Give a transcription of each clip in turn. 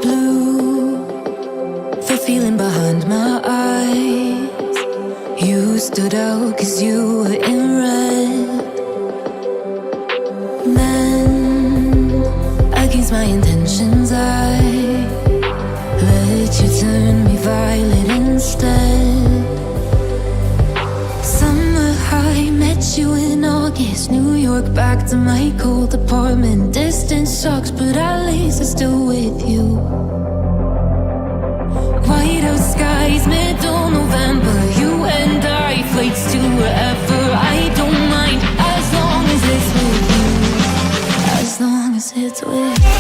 Blue, the feeling behind my eyes. You stood out 'cause you were in red. Men, against my intentions, I let you turn me violet instead. Summer high, met you in August. New York, back to my cold apartment. Distance sucks, but at least I'm still with you. White out skies, middle November. You and I, flights to wherever. I don't mind, as long as it's with you. As long as it's with you.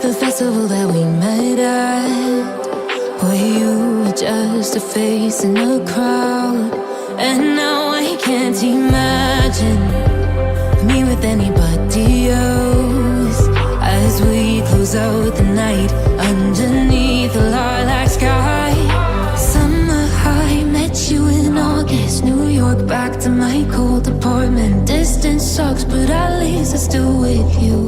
The festival that we met at, where you were just a face in a crowd. And now I can't imagine me with anybody else. As we close out the night underneath the lilac sky. Summer high, met you in August. New York, back to my cold apartment. Distance sucks, but at least I'm still with you.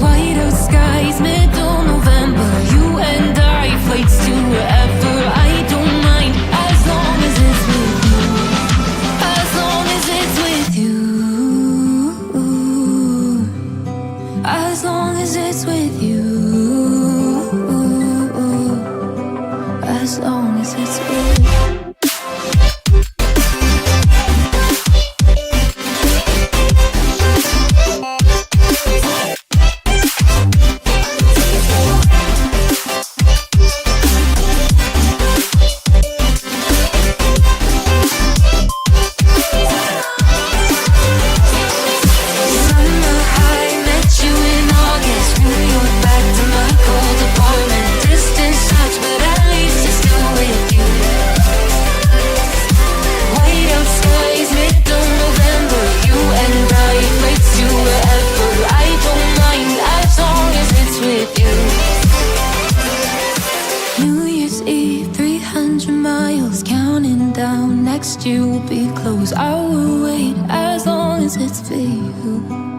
White out skies, middle November. You and I, flights to wherever. I don't mind, as long as it's with you. As long as it's with you. As long as it's with you. As long as it's with you. Next year will be close. I will wait as long as it's for you.